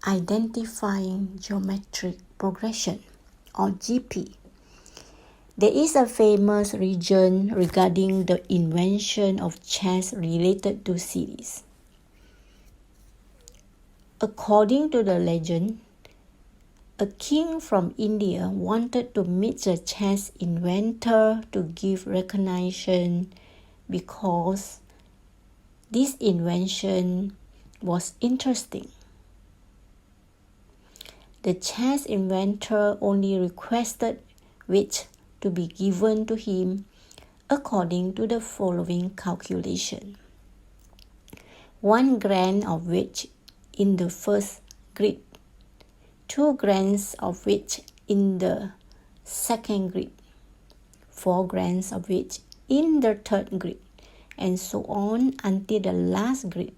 Identifying geometric progression, or GP. There is a famous legend regarding the invention of chess related to series. According to the legend, a king from India wanted to meet the chess inventor to give recognition because this invention was interesting. The chess inventor only requested weight to be given to him according to the following calculation. 1 grain of wheat in the first grid, 2 grains of wheat in the second grid, 4 grains of wheat in the third grid, and so on until the last grid.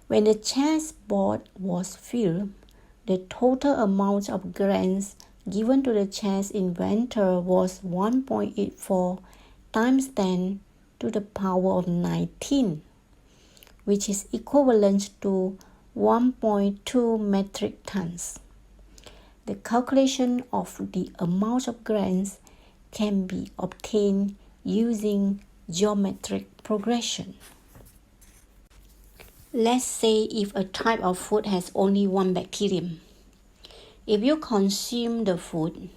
When the chess board was filled, the total amount of grains given to the chess inventor was 1.84 times 10 to the power of 19, which is equivalent to 1.2 metric tons. The calculation of the amount of grains can be obtained using geometric progression. Let's say if a type of food has only one bacterium. If you consume the food,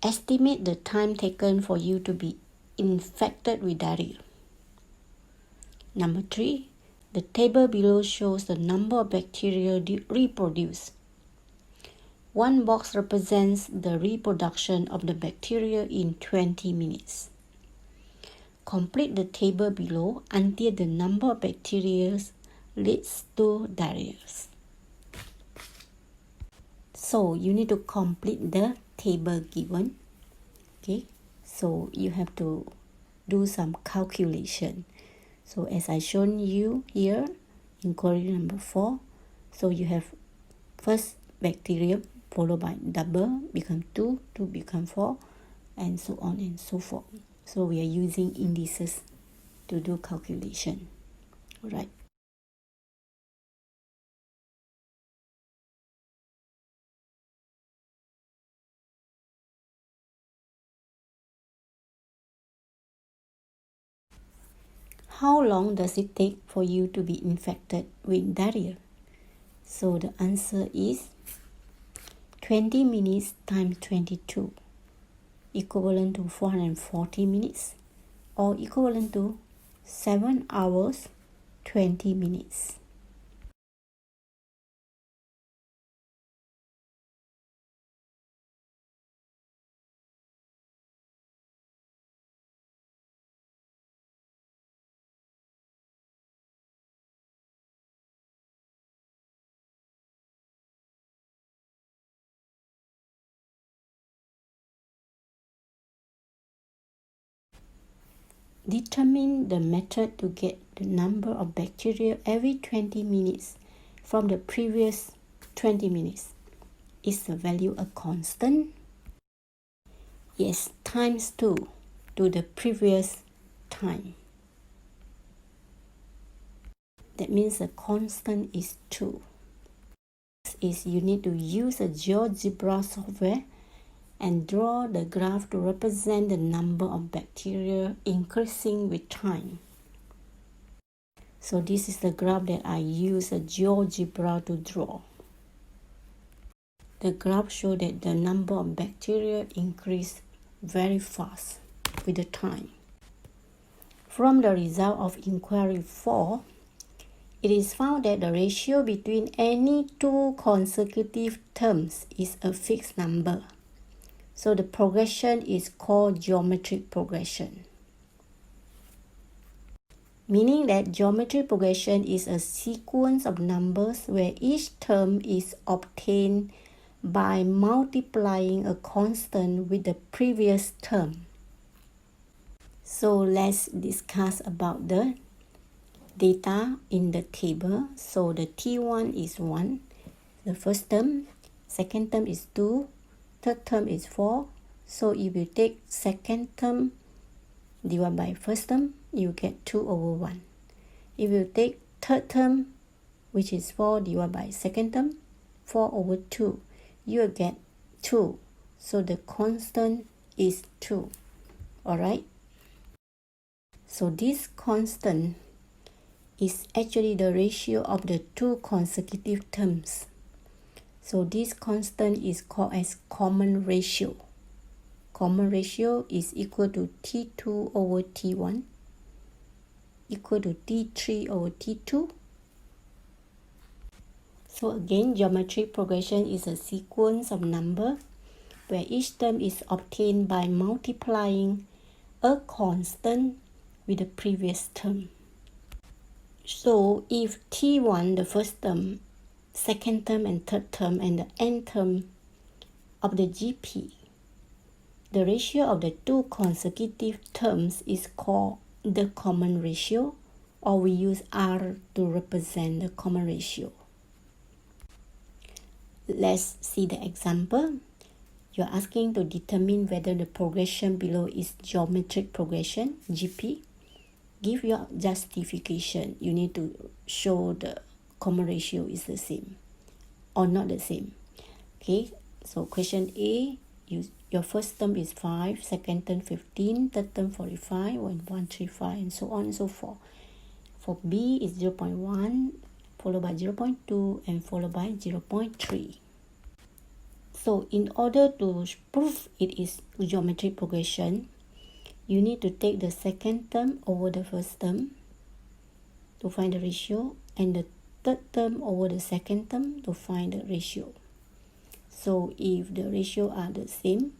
estimate the time taken for you to be infected with diarrhea. Number 3, the table below shows the number of bacteria reproduced. One box represents the reproduction of the bacteria in 20 minutes. Complete the table below until the number of bacteria leads to diarrhea. So you need to complete the table given. Okay, so you have to do some calculation. So as I shown you here in query number 4, so you have first bacterium followed by double become 2, 2 become 4, and so on and so forth. So we are using indices to do calculation. Alright. How long does it take for you to be infected with diarrhea? So the answer is 20 minutes times 22, equivalent to 440 minutes, or equivalent to 7 hours 20 minutes. Determine the method to get the number of bacteria every 20 minutes from the previous 20 minutes. Is the value a constant? Yes, times 2 to the previous time. That means the constant is 2. Next is you need to use a GeoGebra software and draw the graph to represent the number of bacteria increasing with time. So this is the graph that I use a GeoGebra to draw. The graph shows that the number of bacteria increase very fast with the time. From the result of inquiry 4, it is found that the ratio between any two consecutive terms is a fixed number. So the progression is called geometric progression. meaning that geometry progression is a sequence of numbers where each term is obtained by multiplying a constant with the previous term. So let's discuss about the data in the table. So the T1 is 1, the first term, second term is 2, third term is 4. So if you take second term divided by first term, you get 2 over 1. If you take third term, which is 4 divided by second term, 4 over 2, you will get 2. So the constant is 2. Alright? So this constant is actually the ratio of the two consecutive terms. So this constant is called as common ratio. Common ratio is equal to T2 over T1 equal to T3 over T2. So again, geometric progression is a sequence of numbers where each term is obtained by multiplying a constant with the previous term. So if T1, the first term, second term and third term and the nth term of the GP, the ratio of the two consecutive terms is called the common ratio, or we use R to represent the common ratio. Let's see the example. You're asking to determine whether the progression below is geometric progression, GP. Give your justification. You need to show the common ratio is the same or not the same. Okay, so question A, your first term is 5, second term 15, third term 45, 135, and so on and so forth. For B is 0.1, followed by 0.2, and followed by 0.3. So in order to prove it is geometric progression, you need to take the second term over the first term to find the ratio, and the third term over the second term to find the ratio. So if the ratio are the same,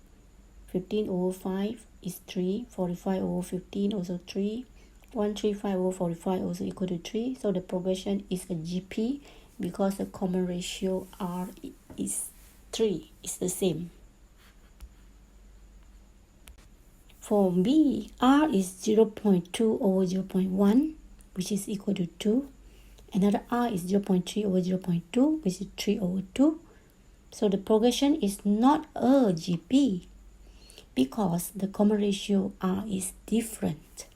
15 over 5 is 3, 45 over 15 also 3, 135 over 45 also equal to 3. So the progression is a GP because the common ratio R is 3, is the same. For B, R is 0.2 over 0.1, which is equal to 2. Another R is 0.3 over 0.2, which is 3 over 2. So the progression is not a GP because the common ratio R is different.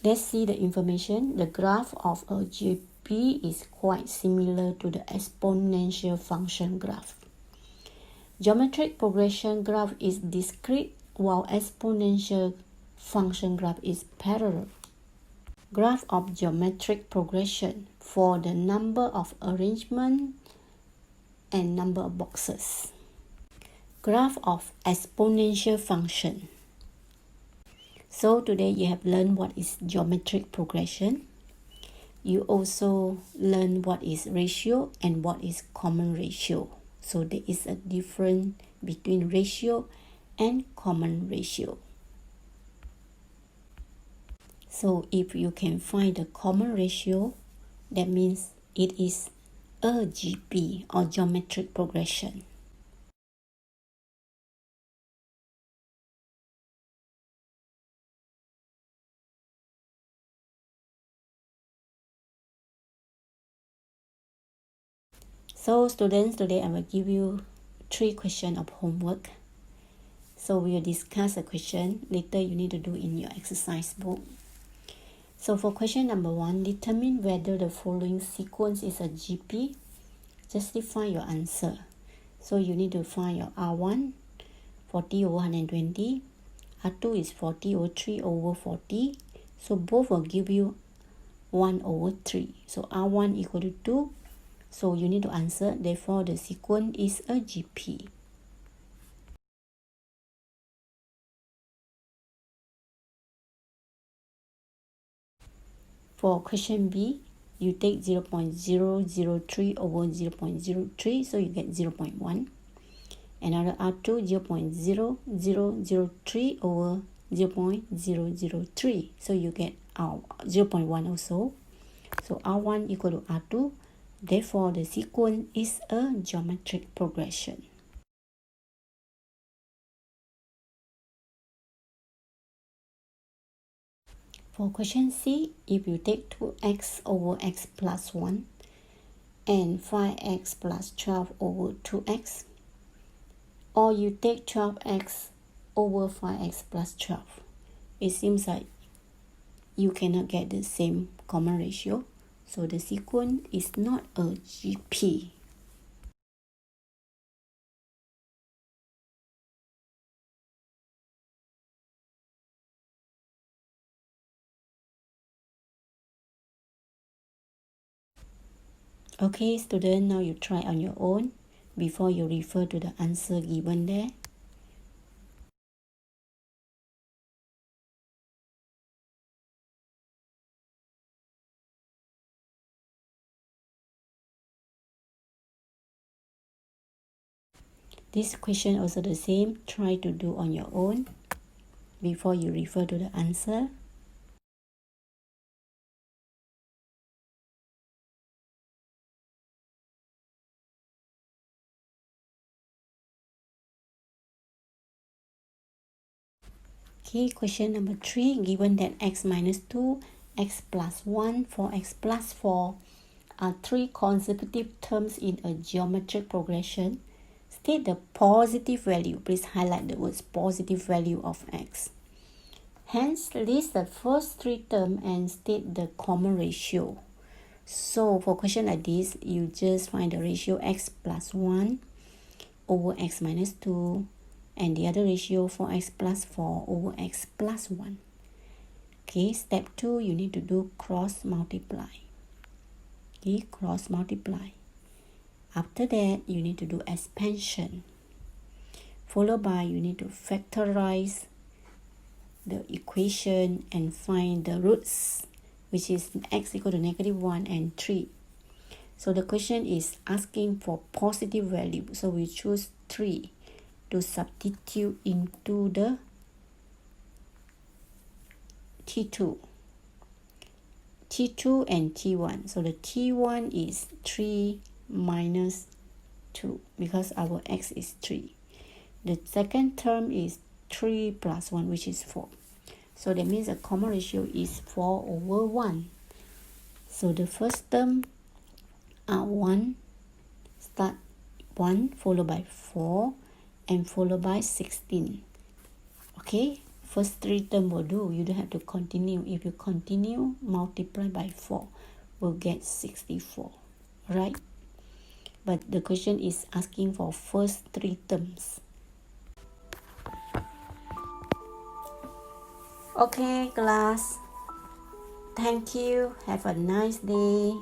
Let's see the information. The graph of a GP is quite similar to the exponential function graph. Geometric progression graph is discrete while exponential function graph is parallel. Graph of geometric progression for the number of arrangement and number of boxes. Graph of exponential function. So today you have learned what is geometric progression. You also learn what is ratio and what is common ratio. So there is a difference between ratio and common ratio. So if you can find the common ratio, that means it is a GP or geometric progression. So students, today I will give you 3 questions of homework. So we will discuss a question. Later you need to do in your exercise book. So for question number 1, determine whether the following sequence is a GP. Justify your answer. So you need to find your R1, 40 over 120. R2 is 40 over 3 over 40. So both will give you 1 over 3. So R1 equal to 2. So you need to answer. Therefore, the sequence is a GP. For question B, you take 0.003 over 0.03, so you get 0.1. Another R2, 0.0003 over 0.003. So you get our 0.1 also. So R1 equal to R2. Therefore, the sequence is a geometric progression. For question C, if you take 2x over x plus 1 and 5x plus 12 over 2x, or you take 12x over 5x plus 12, it seems like you cannot get the same common ratio. So the sequence is not a GP. Okay, student, now you try on your own before you refer to the answer given there. This question also the same. Try to do on your own before you refer to the answer. Okay, question number 3. Given that x minus 2, x plus 1, 4x plus 4 are 3 consecutive terms in a geometric progression, state the positive value. Please highlight the words positive value of x. Hence, list the first 3 terms and state the common ratio. So for question like this, you just find the ratio x plus 1 over x minus 2 and the other ratio for x plus 4 over x plus 1. Okay, step 2, you need to do cross multiply. Okay, cross multiply. After that, you need to do expansion. Followed by, you need to factorize the equation and find the roots, which is x equal to -1 and 3. So the question is asking for positive value. So we choose 3 to substitute into the T2 and T1. So the T1 is 3 minus 2 because our x is 3. The second term is 3 plus 1, which is 4. So that means the common ratio is 4 over 1. So the first term are 1, start 1 followed by 4 and followed by 16. Okay, first 3 terms will do. You don't have to continue. If you continue, multiply by 4, we'll get 64. Right? But the question is asking for first 3 terms. Okay, class. Thank you. Have a nice day.